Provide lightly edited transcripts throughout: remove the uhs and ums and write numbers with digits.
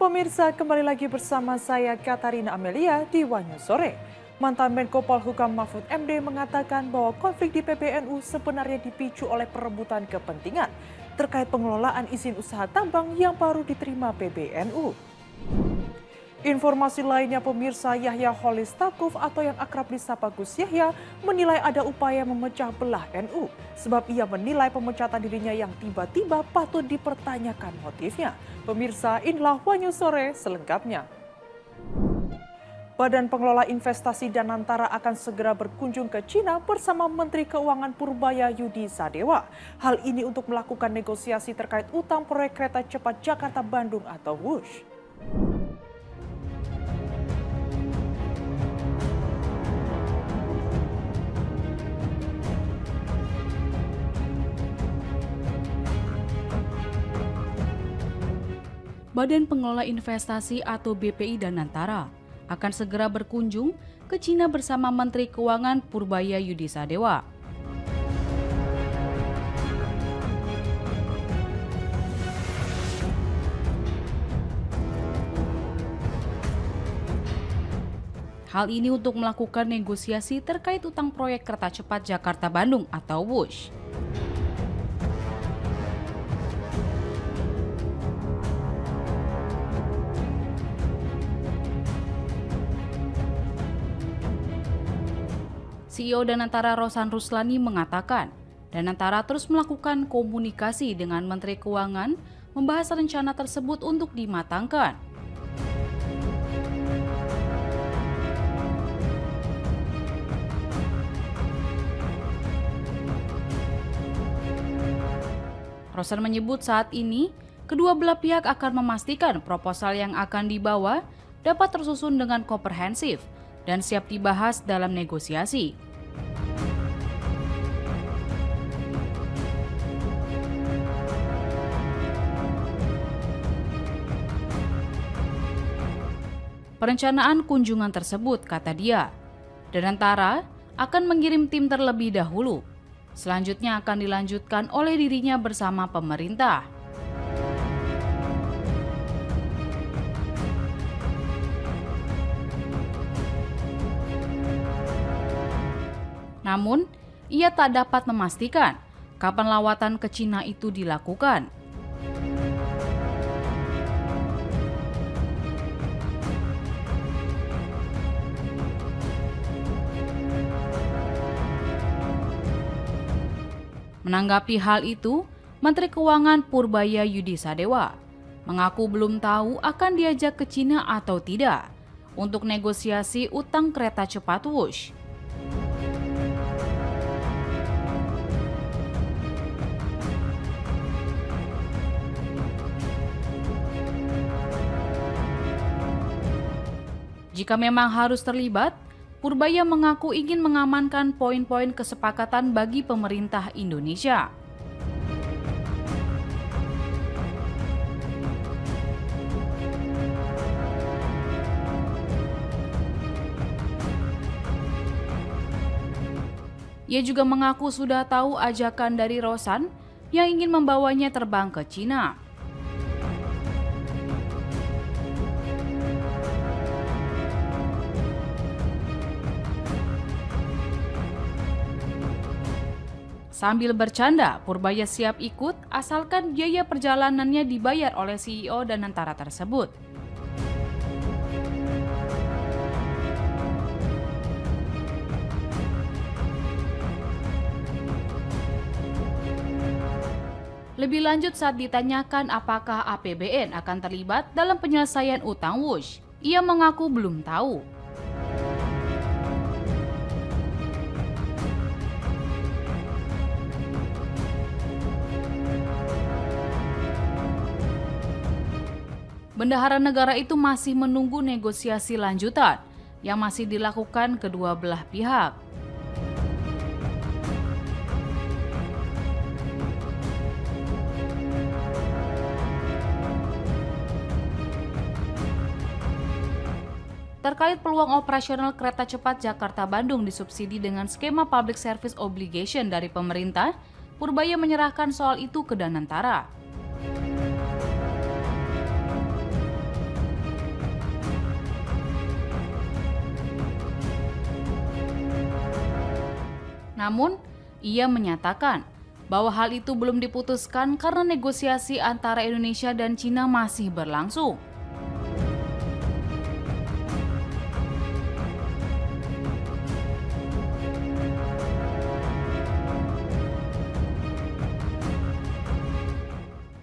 pemirsa, kembali lagi bersama saya Katarina Amelia di Wanyu Sore. Mantan Menko Polhukam Mahfud MD mengatakan bahwa konflik di PBNU sebenarnya dipicu oleh perebutan kepentingan terkait pengelolaan izin usaha tambang yang baru diterima PBNU. Informasi lainnya pemirsa, Yahya Kholilistakuf atau yang akrab disapa Gus Yahya menilai ada upaya memecah belah NU. Sebab ia menilai pemecatan dirinya yang tiba-tiba patut dipertanyakan motifnya. Pemirsa, inilah Wanyu Sore selengkapnya. Badan Pengelola Investasi Danantara akan segera berkunjung ke Cina bersama Menteri Keuangan Purbaya Yudi Sadewa. Hal ini untuk melakukan negosiasi terkait utang proyek kereta cepat Jakarta-Bandung atau WUSH. Badan Pengelola Investasi atau BPI Danantara akan segera berkunjung ke Cina bersama Menteri Keuangan Purbaya Yudi Sadewa. Hal ini untuk melakukan negosiasi terkait utang proyek kereta cepat Jakarta-Bandung atau WUSH. CEO Danantara Rosan Ruslani mengatakan, Danantara terus melakukan komunikasi dengan Menteri Keuangan membahas rencana tersebut untuk dimatangkan. Rosan menyebut saat ini, kedua belah pihak akan memastikan proposal yang akan dibawa dapat tersusun dengan komprehensif dan siap dibahas dalam negosiasi. Perencanaan kunjungan tersebut, kata dia, Danantara akan mengirim tim terlebih dahulu. Selanjutnya akan dilanjutkan oleh dirinya bersama pemerintah. Namun, ia tak dapat memastikan kapan lawatan ke Cina itu dilakukan. Menanggapi hal itu, Menteri Keuangan Purbaya Yudi Sadewa mengaku belum tahu akan diajak ke Cina atau tidak untuk negosiasi utang kereta cepat WUSH. Jika memang harus terlibat, Purbaya mengaku ingin mengamankan poin-poin kesepakatan bagi pemerintah Indonesia. Ia juga mengaku sudah tahu ajakan dari Rosan yang ingin membawanya terbang ke Cina. Sambil bercanda, Purbaya siap ikut asalkan biaya perjalanannya dibayar oleh CEO Danantara tersebut. Lebih lanjut saat ditanyakan apakah APBN akan terlibat dalam penyelesaian utang WUSH, ia mengaku belum tahu. Bendahara negara itu masih menunggu negosiasi lanjutan yang masih dilakukan kedua belah pihak. Terkait peluang operasional kereta cepat Jakarta-Bandung disubsidi dengan skema Public Service Obligation dari pemerintah, Purbaya menyerahkan soal itu ke Danantara. Namun, ia menyatakan bahwa hal itu belum diputuskan karena negosiasi antara Indonesia dan Cina masih berlangsung.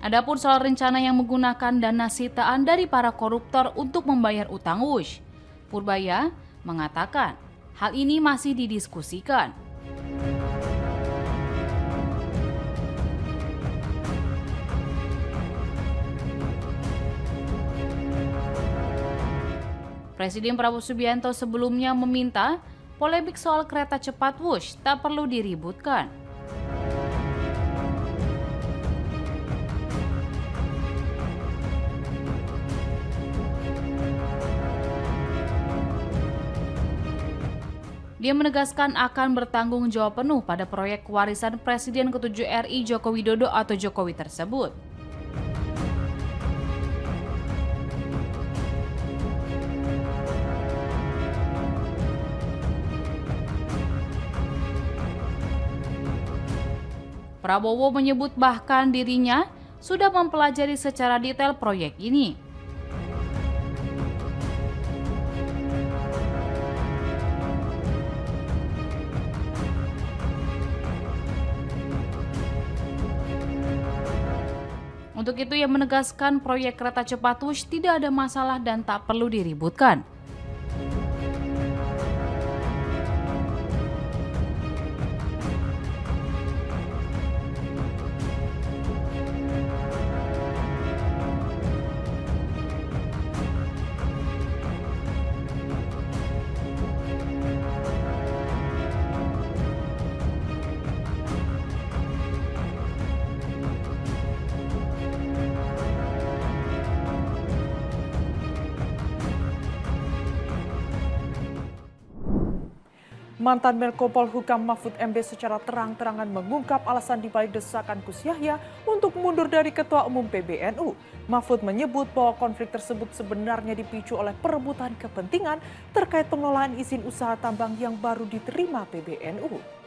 Adapun soal rencana yang menggunakan dana sitaan dari para koruptor untuk membayar utang Wush, Purbaya mengatakan hal ini masih didiskusikan. Presiden Prabowo Subianto sebelumnya meminta polemik soal kereta cepat Wush tak perlu diributkan. Dia menegaskan akan bertanggung jawab penuh pada proyek warisan Presiden ke-7 RI Joko Widodo atau Jokowi tersebut. Prabowo menyebut bahkan dirinya sudah mempelajari secara detail proyek ini. Untuk itu ia menegaskan proyek kereta cepat Wush tidak ada masalah dan tak perlu diributkan. Mantan Menko Polhukam Mahfud MD secara terang-terangan mengungkap alasan dibalik desakan Gus Yahya untuk mundur dari Ketua Umum PBNU. Mahfud menyebut bahwa konflik tersebut sebenarnya dipicu oleh perebutan kepentingan terkait pengelolaan izin usaha tambang yang baru diterima PBNU.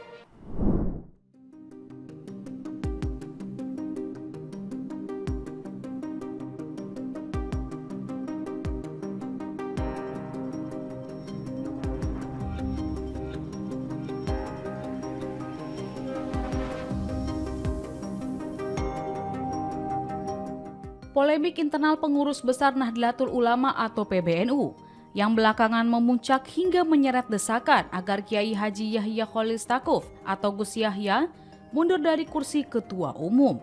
Polemik internal pengurus besar Nahdlatul Ulama atau PBNU yang belakangan memuncak hingga menyeret desakan agar Kiai Haji Yahya Khalil Stakuf atau Gus Yahya mundur dari kursi Ketua Umum.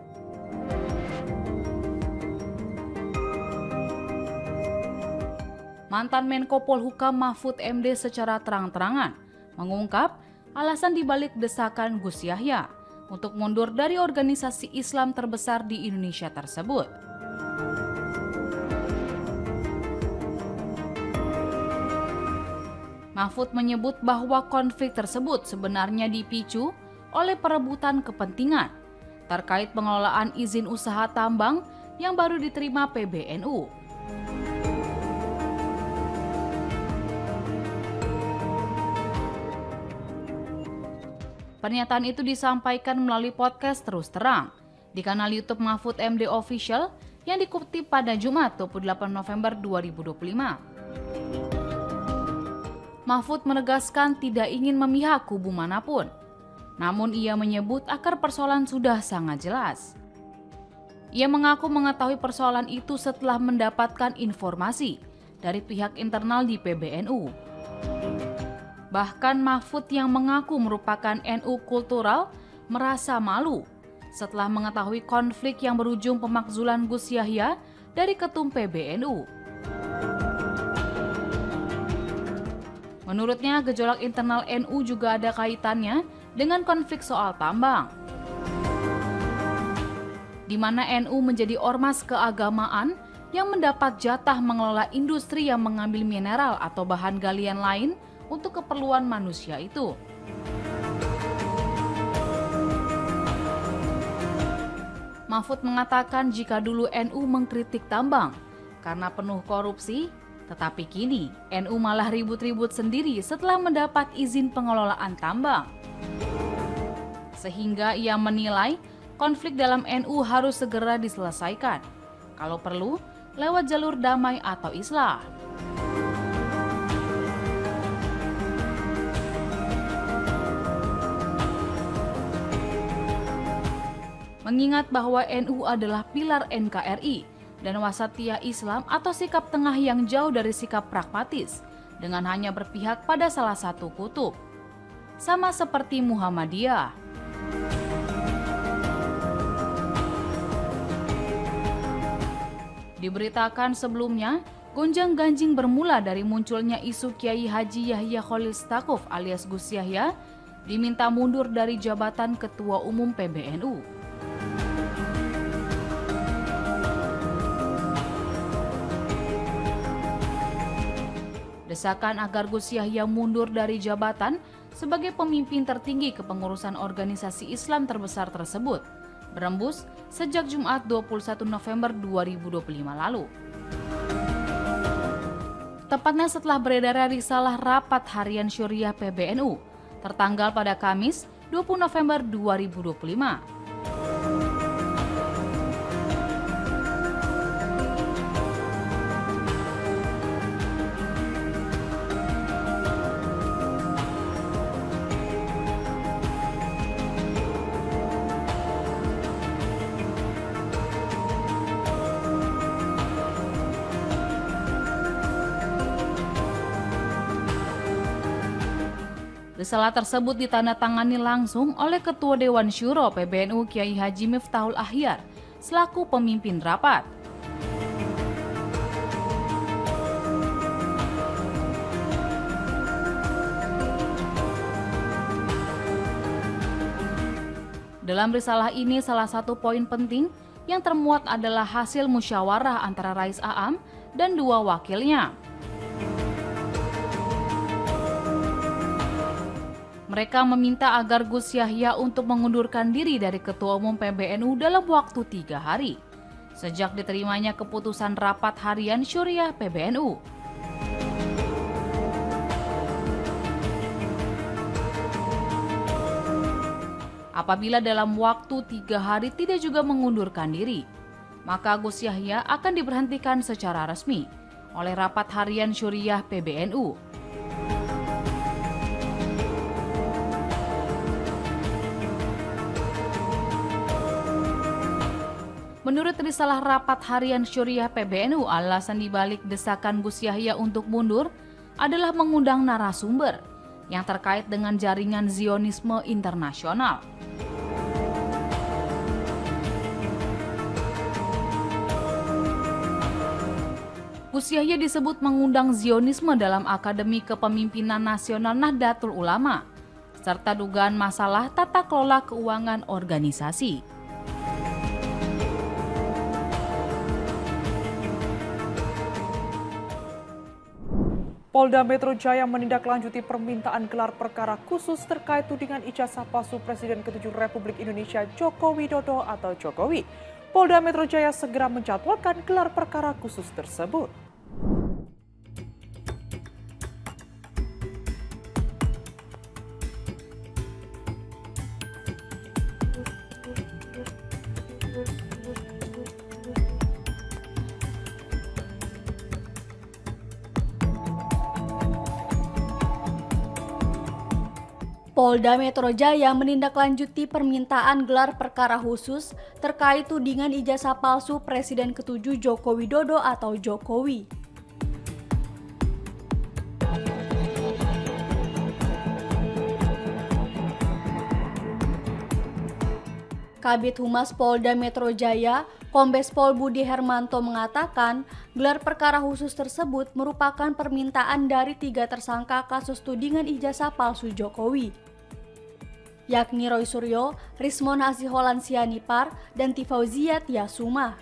Mantan Menko Polhukam Mahfud MD secara terang-terangan mengungkap alasan dibalik desakan Gus Yahya untuk mundur dari organisasi Islam terbesar di Indonesia tersebut. Mahfud menyebut bahwa konflik tersebut sebenarnya dipicu oleh perebutan kepentingan terkait pengelolaan izin usaha tambang yang baru diterima PBNU. Pernyataan itu disampaikan melalui podcast Terus Terang di kanal YouTube Mahfud MD Official yang dikutip pada Jumat 28 November 2025. Mahfud menegaskan tidak ingin memihak kubu manapun. Namun ia menyebut akar persoalan sudah sangat jelas. Ia mengaku mengetahui persoalan itu setelah mendapatkan informasi dari pihak internal di PBNU. Bahkan Mahfud yang mengaku merupakan NU kultural merasa malu setelah mengetahui konflik yang berujung pemakzulan Gus Yahya dari Ketum PBNU. Menurutnya, gejolak internal NU juga ada kaitannya dengan konflik soal tambang, di mana NU menjadi ormas keagamaan yang mendapat jatah mengelola industri yang mengambil mineral atau bahan galian lain untuk keperluan manusia itu. Mahfud mengatakan jika dulu NU mengkritik tambang karena penuh korupsi, tetapi kini NU malah ribut-ribut sendiri setelah mendapat izin pengelolaan tambang. sehingga ia menilai konflik dalam NU harus segera diselesaikan, kalau perlu lewat jalur damai atau islah. Mengingat bahwa NU adalah pilar NKRI dan wasatiyah Islam atau sikap tengah yang jauh dari sikap pragmatis dengan hanya berpihak pada salah satu kutub. Sama seperti Muhammadiyah. Diberitakan sebelumnya, gonjang-ganjing bermula dari munculnya isu Kiai Haji Yahya Khalil Stakuf alias Gus Yahya diminta mundur dari jabatan Ketua Umum PBNU. Desakan agar Gus Yahya mundur dari jabatan sebagai pemimpin tertinggi kepengurusan organisasi Islam terbesar tersebut berembus sejak Jumat 21 November 2025 lalu. Tepatnya setelah beredar risalah rapat harian Syuriah PBNU tertanggal pada Kamis 20 November 2025. Risalah tersebut ditandatangani langsung oleh Ketua Dewan Syuro PBNU Kiai Haji Miftahul Ahyar selaku pemimpin rapat. Dalam risalah ini salah satu poin penting yang termuat adalah hasil musyawarah antara Rais Aam dan dua wakilnya. Mereka meminta agar Gus Yahya untuk mengundurkan diri dari Ketua Umum PBNU dalam waktu 3 hari, sejak diterimanya keputusan rapat harian Syuriah PBNU. Apabila dalam waktu 3 hari tidak juga mengundurkan diri, maka Gus Yahya akan diberhentikan secara resmi oleh rapat harian Syuriah PBNU. Menurut risalah rapat harian Syuriah PBNU, alasan dibalik desakan Gus Yahya untuk mundur adalah mengundang narasumber yang terkait dengan jaringan Zionisme internasional. Gus Yahya disebut mengundang Zionisme dalam Akademi Kepemimpinan Nasional Nahdlatul Ulama, serta dugaan masalah tata kelola keuangan organisasi. Polda Metro Jaya menindaklanjuti permintaan gelar perkara khusus terkait tudingan ijazah palsu Presiden ke-7 Republik Indonesia Joko Widodo atau Jokowi. Polda Metro Jaya segera menjadwalkan gelar perkara khusus tersebut. Polda Metro Jaya menindaklanjuti permintaan gelar perkara khusus terkait tudingan ijazah palsu Presiden ke-7 Joko Widodo atau Jokowi. Kabid Humas Polda Metro Jaya, Kombes Pol Budi Hermanto mengatakan, gelar perkara khusus tersebut merupakan permintaan dari 3 tersangka kasus tudingan ijazah palsu Jokowi, yakni Roy Suryo, Rismon Hasiholan Sianipar, dan Tifauzia Tiasuma.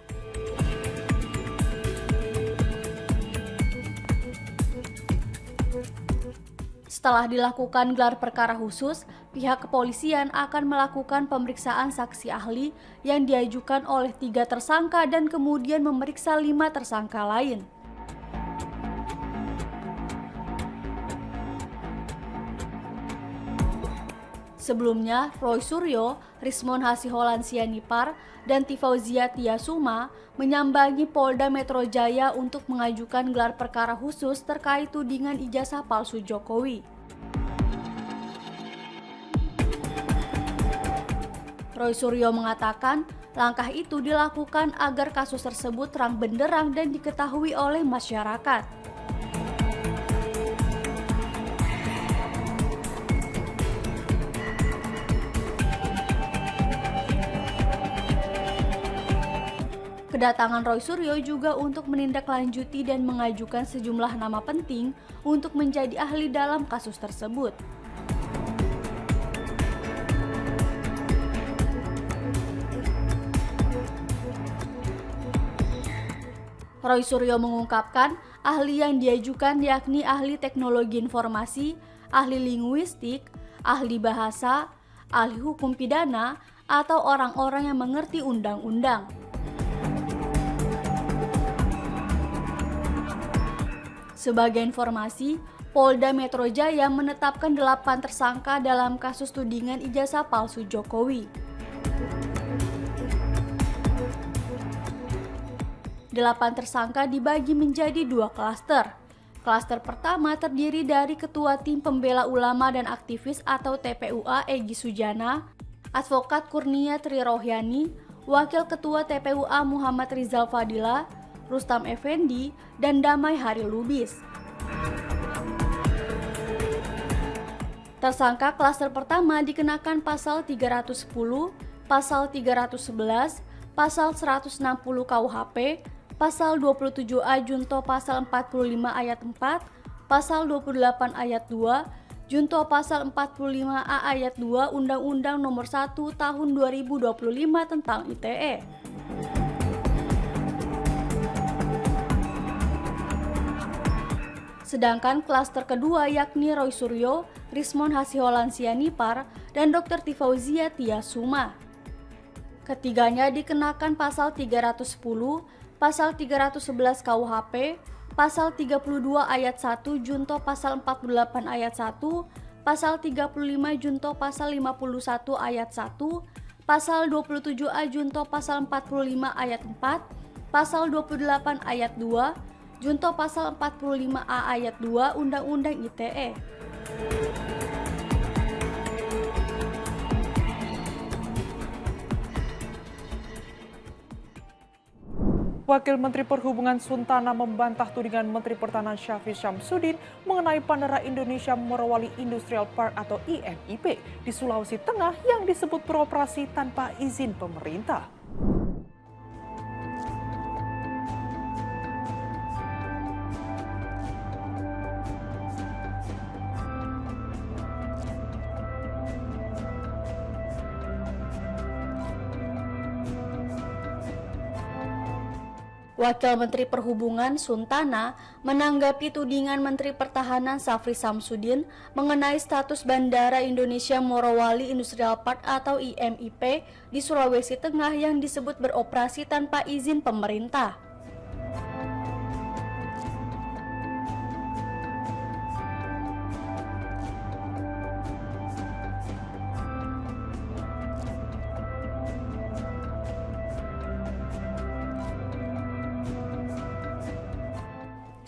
Setelah dilakukan gelar perkara khusus, pihak kepolisian akan melakukan pemeriksaan saksi ahli yang diajukan oleh 3 tersangka dan kemudian memeriksa 5 tersangka lain. Sebelumnya, Roy Suryo, Rismon Hasiholan Sianipar, dan Tifauzia Tiasuma menyambangi Polda Metro Jaya untuk mengajukan gelar perkara khusus terkait tudingan ijazah palsu Jokowi. Roy Suryo mengatakan, langkah itu dilakukan agar kasus tersebut terang benderang dan diketahui oleh masyarakat. Kedatangan Roy Suryo juga untuk menindaklanjuti dan mengajukan sejumlah nama penting untuk menjadi ahli dalam kasus tersebut. Roy Suryo mengungkapkan ahli yang diajukan yakni ahli teknologi informasi, ahli linguistik, ahli bahasa, ahli hukum pidana, atau orang-orang yang mengerti undang-undang. Sebagai informasi, Polda Metro Jaya menetapkan 8 tersangka dalam kasus tudingan ijazah palsu Jokowi. 8 tersangka dibagi menjadi 2 klaster. Klaster pertama terdiri dari Ketua Tim Pembela Ulama dan Aktivis atau TPUA Egy Sujana, Advokat Kurnia Tri Rohyani, Wakil Ketua TPUA Muhammad Rizal Fadila, Rustam Effendi, dan Damai Hari Lubis. Tersangka klaster pertama dikenakan pasal 310, pasal 311, pasal 160 KUHP, pasal 27A junto pasal 45 ayat 4, pasal 28 ayat 2, junto pasal 45A ayat 2 Undang-Undang Nomor 1 Tahun 2025 tentang ITE. Sedangkan klaster kedua yakni Roy Suryo, Rismon Hasiholan Sianipar, dan Dr. Tifauzia Tiasuma. Ketiganya dikenakan pasal 310, pasal 311 KUHP, pasal 32 ayat 1 junto pasal 48 ayat 1, pasal 35 junto pasal 51 ayat 1, pasal 27A junto pasal 45 ayat 4, pasal 28 ayat 2, junto pasal 45A ayat 2 Undang-Undang ITE. Wakil Menteri Perhubungan Suntana membantah tudingan Menteri Pertahanan Syafri Syamsuddin mengenai Bandara Indonesia Morowali Industrial Park atau IMIP di Sulawesi Tengah yang disebut beroperasi tanpa izin pemerintah. Wakil Menteri Perhubungan Suntana menanggapi tudingan Menteri Pertahanan Syafri Syamsuddin mengenai status Bandara Indonesia Morowali Industrial Park atau IMIP di Sulawesi Tengah yang disebut beroperasi tanpa izin pemerintah.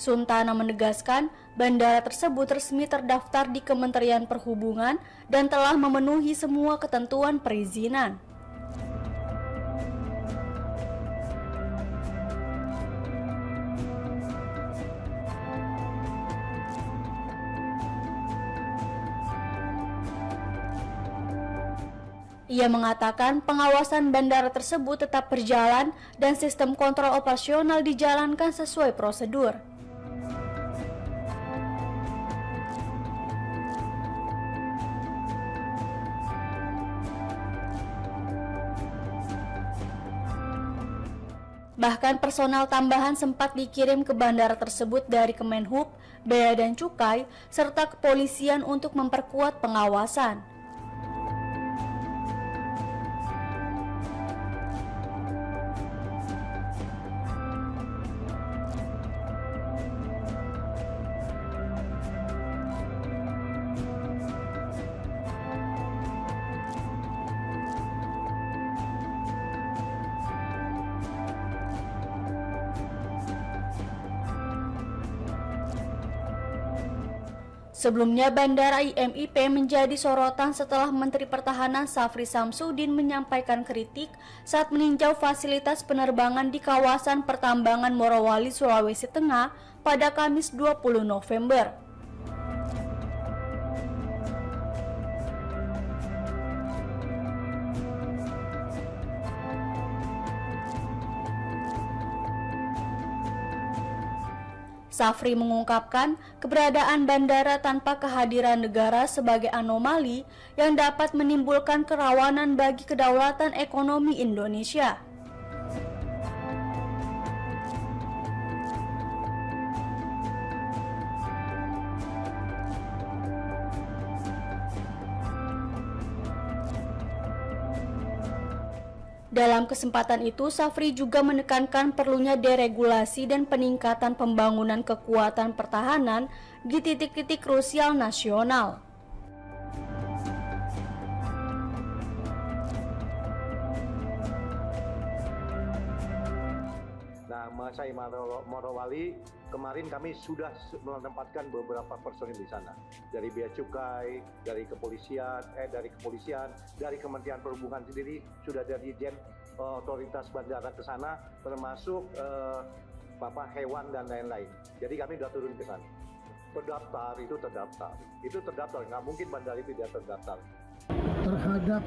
Suntana menegaskan bandara tersebut resmi terdaftar di Kementerian Perhubungan dan telah memenuhi semua ketentuan perizinan. Ia mengatakan pengawasan bandara tersebut tetap berjalan dan sistem kontrol operasional dijalankan sesuai prosedur. Bahkan personal tambahan sempat dikirim ke bandara tersebut dari Kemenhub, Bea dan Cukai, serta kepolisian untuk memperkuat pengawasan. Sebelumnya, Bandara IMIP menjadi sorotan setelah Menteri Pertahanan Syafri Samsudin menyampaikan kritik saat meninjau fasilitas penerbangan di kawasan pertambangan Morowali, Sulawesi Tengah pada Kamis 20 November. Syafri mengungkapkan keberadaan bandara tanpa kehadiran negara sebagai anomali yang dapat menimbulkan kerawanan bagi kedaulatan ekonomi Indonesia. Dalam kesempatan itu, Syafri juga menekankan perlunya deregulasi dan peningkatan pembangunan kekuatan pertahanan di titik-titik krusial nasional. Nah, Masai Morowali kemarin kami sudah menempatkan beberapa personil di sana dari Bea Cukai, dari kepolisian, dari Kementerian Perhubungan sendiri sudah dari otoritas bandara ke sana, termasuk hewan dan lain-lain. Jadi kami sudah turun ke sana. Terdaftar, nggak mungkin bandara itu tidak terdaftar. Terhadap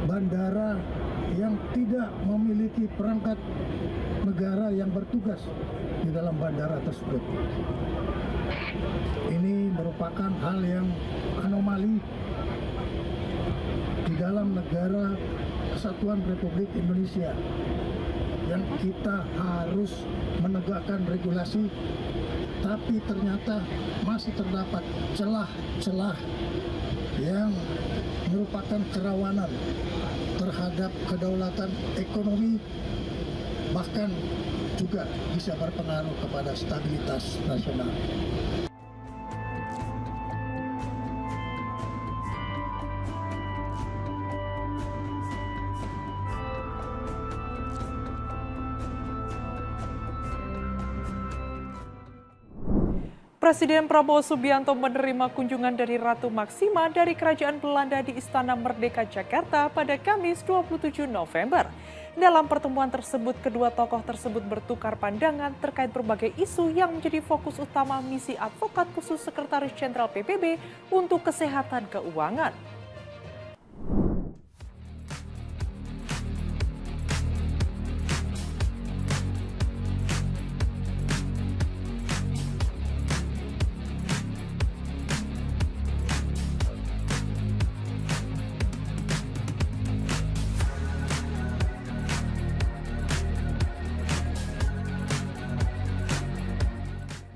bandara yang tidak memiliki perangkat negara yang bertugas di dalam bandara tersebut. Ini merupakan hal yang anomali di dalam negara Kesatuan Republik Indonesia yang kita harus menegakkan regulasi, tapi ternyata masih terdapat celah-celah yang merupakan kerawanan terhadap kedaulatan ekonomi, bahkan juga bisa berpengaruh kepada stabilitas nasional. Presiden Prabowo Subianto menerima kunjungan dari Ratu Maksima dari Kerajaan Belanda di Istana Merdeka Jakarta pada Kamis 27 November. Dalam pertemuan tersebut, kedua tokoh tersebut bertukar pandangan terkait berbagai isu yang menjadi fokus utama misi advokat khusus Sekretaris Jenderal PBB untuk kesehatan keuangan.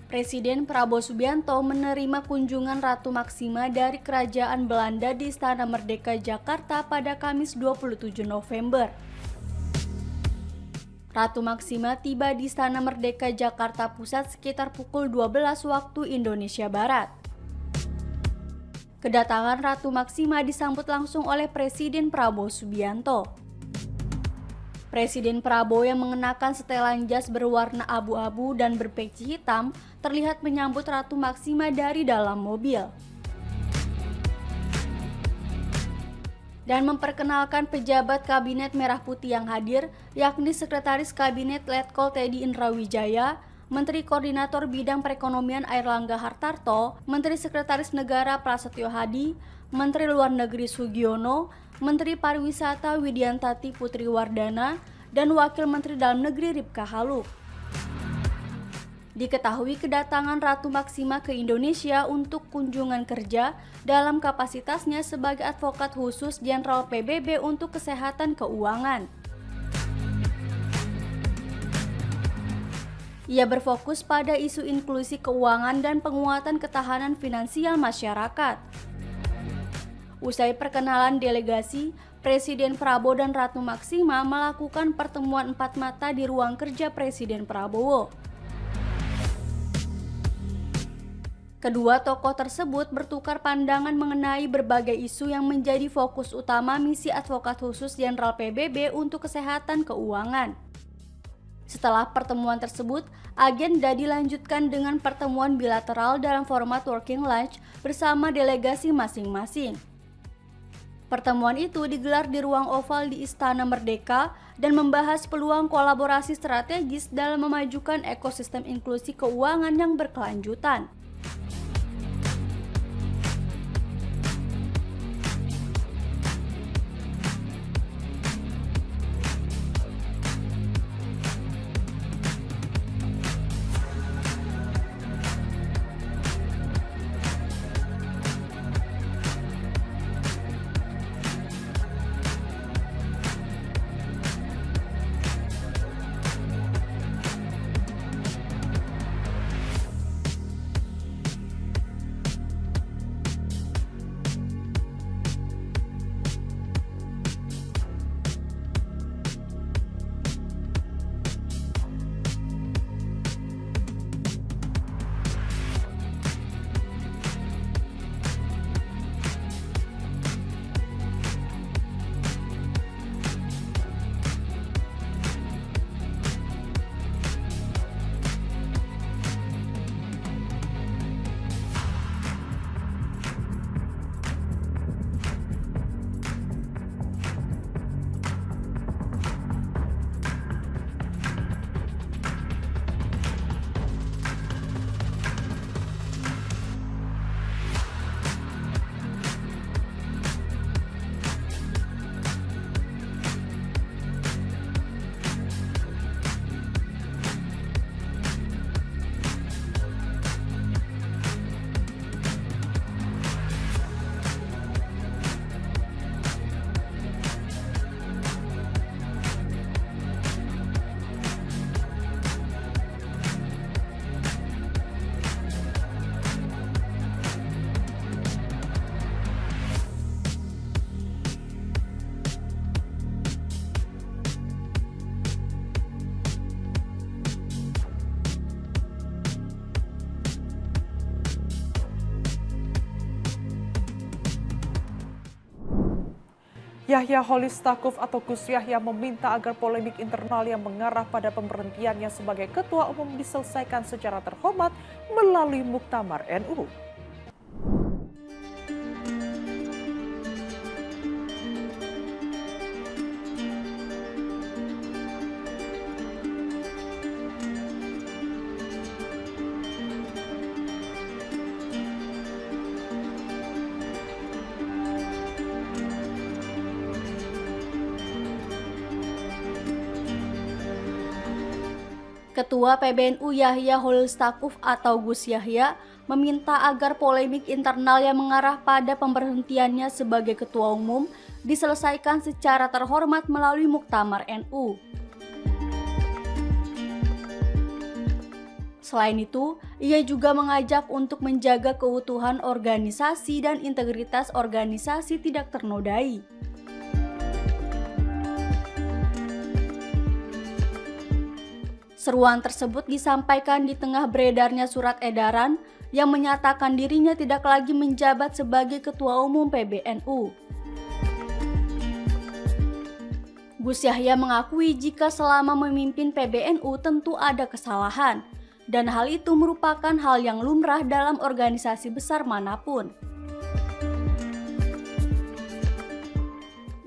Presiden Prabowo Subianto menerima kunjungan Ratu Maksima dari Kerajaan Belanda di Istana Merdeka Jakarta pada Kamis 27 November. Ratu Maksima tiba di Istana Merdeka Jakarta Pusat sekitar pukul 12 waktu Indonesia Barat. Kedatangan Ratu Maksima disambut langsung oleh Presiden Prabowo Subianto. Presiden Prabowo yang mengenakan setelan jas berwarna abu-abu dan berpeci hitam terlihat menyambut Ratu Maksima dari dalam mobil. Dan memperkenalkan pejabat Kabinet Merah Putih yang hadir, yakni Sekretaris Kabinet Letkol Teddy Indrawijaya, Menteri Koordinator Bidang Perekonomian Airlangga Hartarto, Menteri Sekretaris Negara Prasetyo Hadi, Menteri Luar Negeri Sugiono, Menteri Pariwisata Widiantati Putriwardana, dan Wakil Menteri Dalam Negeri Ripka Haluk. Diketahui kedatangan Ratu Maksima ke Indonesia untuk kunjungan kerja dalam kapasitasnya sebagai advokat khusus Jenderal PBB untuk kesehatan keuangan. Ia berfokus pada isu inklusi keuangan dan penguatan ketahanan finansial masyarakat. Usai perkenalan delegasi, Presiden Prabowo dan Ratu Maksima melakukan pertemuan 4 mata di ruang kerja Presiden Prabowo. Kedua tokoh tersebut bertukar pandangan mengenai berbagai isu yang menjadi fokus utama misi advokat khusus Jenderal PBB untuk kesehatan keuangan. Setelah pertemuan tersebut, agenda dilanjutkan dengan pertemuan bilateral dalam format working lunch bersama delegasi masing-masing. Pertemuan itu digelar di ruang oval di Istana Merdeka dan membahas peluang kolaborasi strategis dalam memajukan ekosistem inklusi keuangan yang berkelanjutan. Yahya Holidstakuf atau Gus Yahya meminta agar polemik internal yang mengarah pada pemberhentiannya sebagai Ketua Umum diselesaikan secara terhormat melalui Muktamar NU. Ketua PBNU Yahya Holidstakuf atau Gus Yahya meminta agar polemik internal yang mengarah pada pemberhentiannya sebagai Ketua Umum diselesaikan secara terhormat melalui Muktamar NU. Selain itu, ia juga mengajak untuk menjaga keutuhan organisasi dan integritas organisasi tidak ternodai. Seruan tersebut disampaikan di tengah beredarnya surat edaran yang menyatakan dirinya tidak lagi menjabat sebagai Ketua Umum PBNU. Gus Yahya mengakui jika selama memimpin PBNU tentu ada kesalahan, dan hal itu merupakan hal yang lumrah dalam organisasi besar manapun.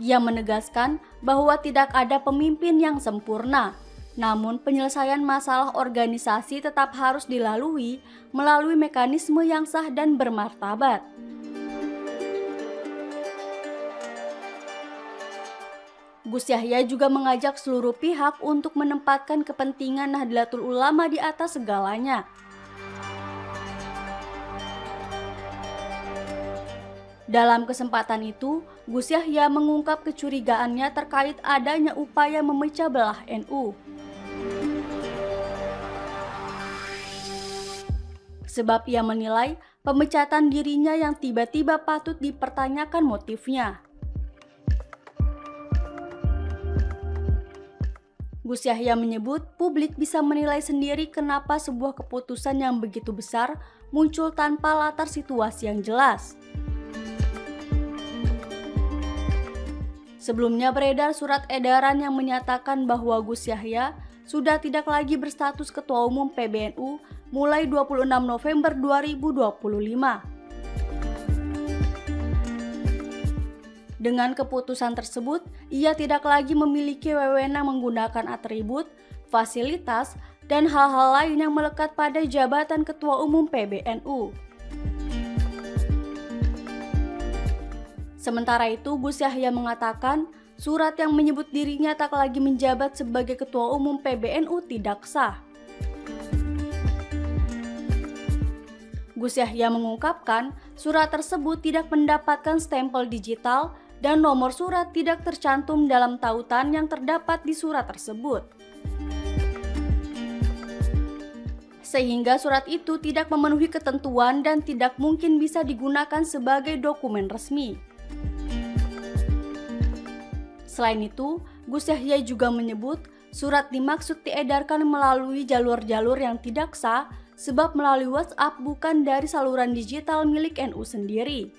Ia menegaskan bahwa tidak ada pemimpin yang sempurna. Namun penyelesaian masalah organisasi tetap harus dilalui melalui mekanisme yang sah dan bermartabat. Gus Yahya juga mengajak seluruh pihak untuk menempatkan kepentingan Nahdlatul Ulama di atas segalanya. Dalam kesempatan itu, Gus Yahya mengungkap kecurigaannya terkait adanya upaya memecah belah NU. Sebab ia menilai pemecatan dirinya yang tiba-tiba patut dipertanyakan motifnya. Gus Yahya menyebut publik bisa menilai sendiri kenapa sebuah keputusan yang begitu besar muncul tanpa latar situasi yang jelas. Sebelumnya beredar surat edaran yang menyatakan bahwa Gus Yahya sudah tidak lagi berstatus Ketua Umum PBNU mulai 26 November 2025. Dengan keputusan tersebut, ia tidak lagi memiliki wewenang menggunakan atribut, fasilitas, dan hal-hal lain yang melekat pada jabatan Ketua Umum PBNU. Sementara itu, Gus Yahya mengatakan surat yang menyebut dirinya tak lagi menjabat sebagai Ketua Umum PBNU tidak sah. Gus Yahya mengungkapkan surat tersebut tidak mendapatkan stempel digital dan nomor surat tidak tercantum dalam tautan yang terdapat di surat tersebut. Sehingga surat itu tidak memenuhi ketentuan dan tidak mungkin bisa digunakan sebagai dokumen resmi. Selain itu, Gus Yahya juga menyebut surat dimaksud diedarkan melalui jalur-jalur yang tidak sah sebab melalui WhatsApp bukan dari saluran digital milik NU sendiri.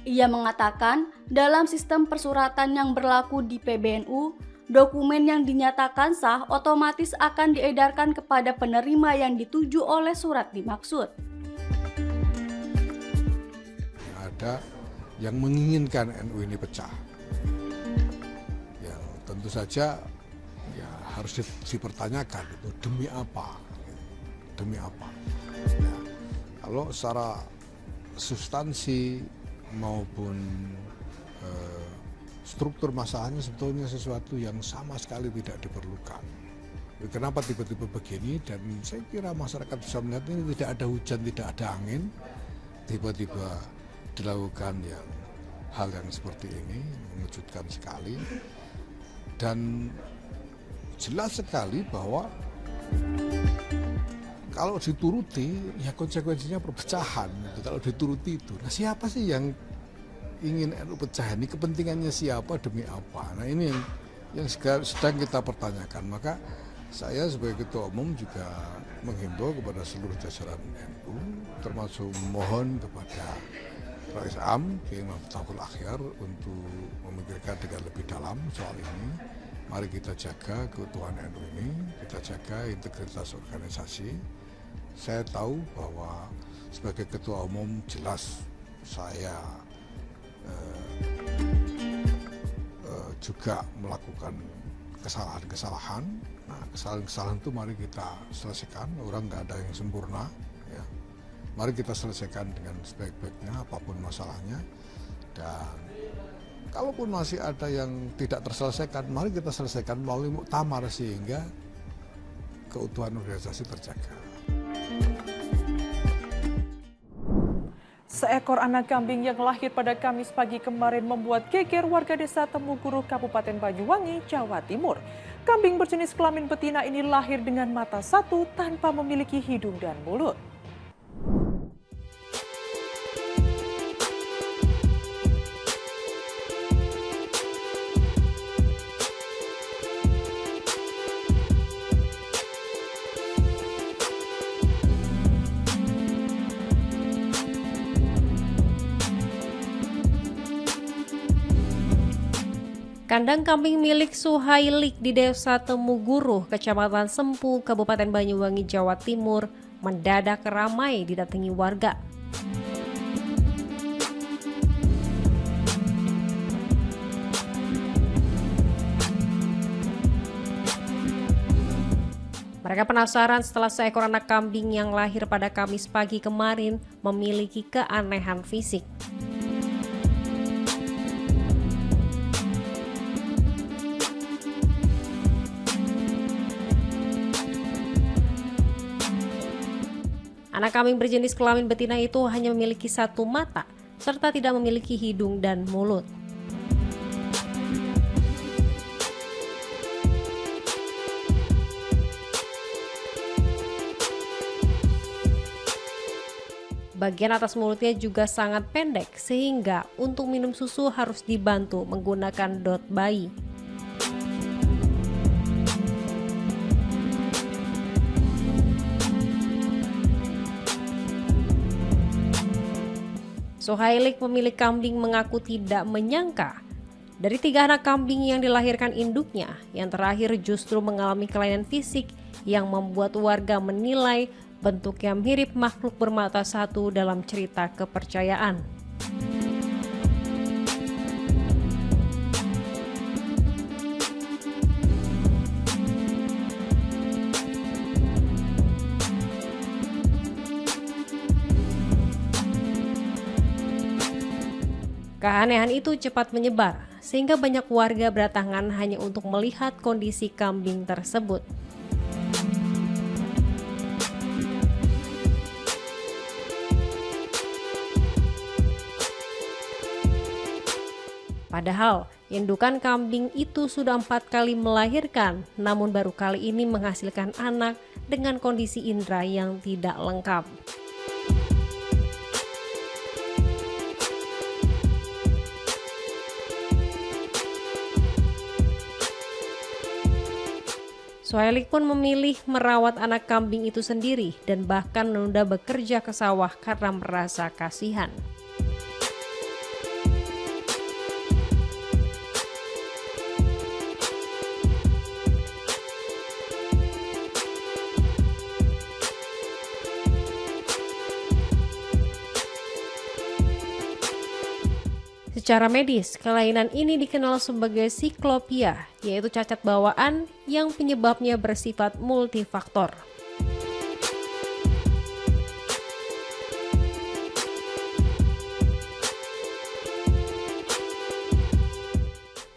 Ia mengatakan dalam sistem persuratan yang berlaku di PBNU, dokumen yang dinyatakan sah otomatis akan diedarkan kepada penerima yang dituju oleh surat dimaksud. Ada yang menginginkan NU ini pecah, yang tentu saja ya harus dipertanyakan itu demi apa, demi apa. Ya, kalau secara substansi maupun struktur masalahnya sebetulnya sesuatu yang sama sekali tidak diperlukan. Kenapa tiba-tiba begini? Dan saya kira masyarakat bisa melihat ini tidak ada hujan, tidak ada angin, tiba-tiba dilakukan hal yang seperti ini, mengejutkan sekali. Dan jelas sekali bahwa kalau dituruti, ya konsekuensinya perpecahan. Kalau dituruti itu, nah siapa sih yang ingin NU pecah ini? Kepentingannya siapa, demi apa? Nah ini yang sedang kita pertanyakan. Maka saya sebagai Ketua Umum juga menghimbau kepada seluruh jajaran NU, termasuk mohon kepada Rais Am, Kiai Miftahul Akhyar untuk memikirkan dengan lebih dalam soal ini. Mari kita jaga keutuhan NU ini, kita jaga integritas organisasi. Saya tahu bahwa sebagai Ketua Umum jelas saya juga melakukan kesalahan-kesalahan. Nah, kesalahan-kesalahan itu mari kita selesaikan. Orang nggak ada yang sempurna. Ya. Mari kita selesaikan dengan sebaik-baiknya apapun masalahnya. Dan kalaupun masih ada yang tidak terselesaikan, mari kita selesaikan melalui muktamar sehingga keutuhan organisasi terjaga. Seekor anak kambing yang lahir pada Kamis pagi kemarin membuat geger warga desa Temuguruh, Kabupaten Banyuwangi, Jawa Timur. Kambing berjenis kelamin betina ini lahir dengan mata satu tanpa memiliki hidung dan mulut. Kandang kambing milik Suhailik di Desa Temuguruh, Kecamatan Sempu, Kabupaten Banyuwangi, Jawa Timur, mendadak ramai didatangi warga. Mereka penasaran setelah seekor anak kambing yang lahir pada Kamis pagi kemarin memiliki keanehan fisik. Anak kambing berjenis kelamin betina itu hanya memiliki satu mata, serta tidak memiliki hidung dan mulut. Bagian atas mulutnya juga sangat pendek, sehingga untuk minum susu harus dibantu menggunakan dot bayi. Suhailik pemilik kambing mengaku tidak menyangka Dari 3 anak kambing yang dilahirkan induknya, yang terakhir justru mengalami kelainan fisik yang membuat warga menilai bentuknya mirip makhluk bermata satu dalam cerita kepercayaan. Keanehan itu cepat menyebar, sehingga banyak warga berdatangan hanya untuk melihat kondisi kambing tersebut. Padahal, indukan kambing itu sudah 4 kali melahirkan, namun baru kali ini menghasilkan anak dengan kondisi indera yang tidak lengkap. Suhailik pun memilih merawat anak kambing itu sendiri dan bahkan menunda bekerja ke sawah karena merasa kasihan. Secara medis, kelainan ini dikenal sebagai siklopia, yaitu cacat bawaan yang penyebabnya bersifat multifaktor.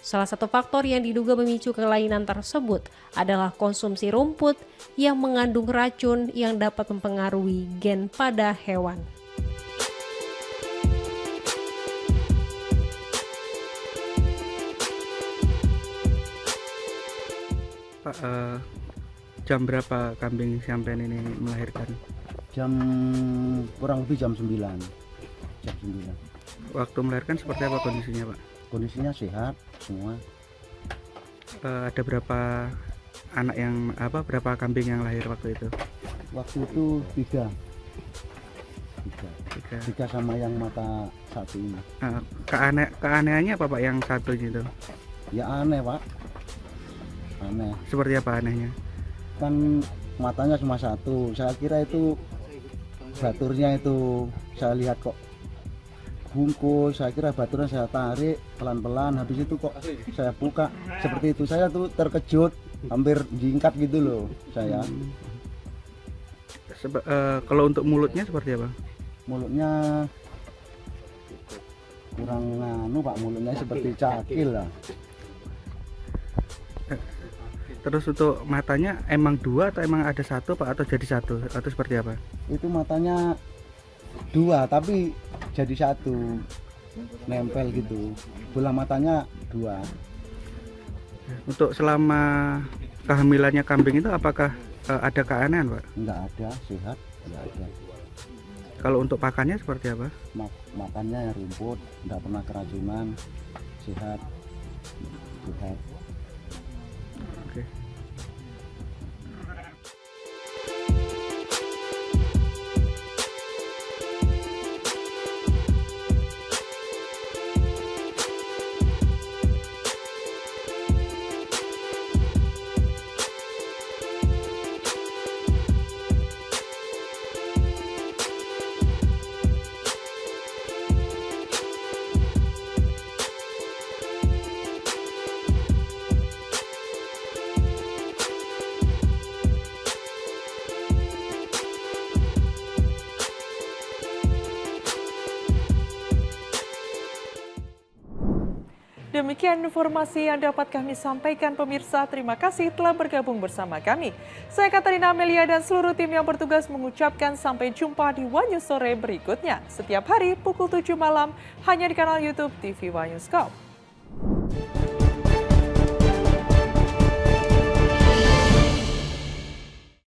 Salah satu faktor yang diduga memicu kelainan tersebut adalah konsumsi rumput yang mengandung racun yang dapat mempengaruhi gen pada hewan. Pak, jam berapa kambing sampean ini melahirkan? Kurang lebih jam 9. Waktu melahirkan seperti apa kondisinya, Pak? Kondisinya sehat semua. Ada berapa berapa kambing yang lahir waktu itu? Waktu itu tiga sama yang mata satu ini. Keanehannya apa, Pak, yang satu itu? Ya aneh, Pak. Aneh. Seperti apa anehnya? Kan matanya cuma satu. Saya kira itu baturnya itu saya lihat kok bungkus. Saya kira baturnya saya tarik pelan-pelan. Habis itu kok saya buka seperti itu. Saya tuh terkejut, hampir jingkat gitu loh saya. Kalau untuk mulutnya seperti apa? Mulutnya kurang Pak, mulutnya seperti cakil lah. Terus untuk matanya emang 2 atau emang ada 1, Pak, atau jadi 1 atau seperti apa? Itu matanya 2 tapi jadi 1, nempel gitu. Bola matanya 2. Untuk selama kehamilannya kambing itu apakah ada keanehan, Pak? Enggak ada, sehat, enggak ada. Kalau untuk pakannya seperti apa? Makannya rumput, enggak pernah keracunan, sehat. Oke. Demikian informasi yang dapat kami sampaikan pemirsa. Terima kasih telah bergabung bersama kami. Saya Katarina Amelia dan seluruh tim yang bertugas mengucapkan sampai jumpa di One News Sore berikutnya. Setiap hari pukul 7 malam hanya di kanal YouTube TV One News Go.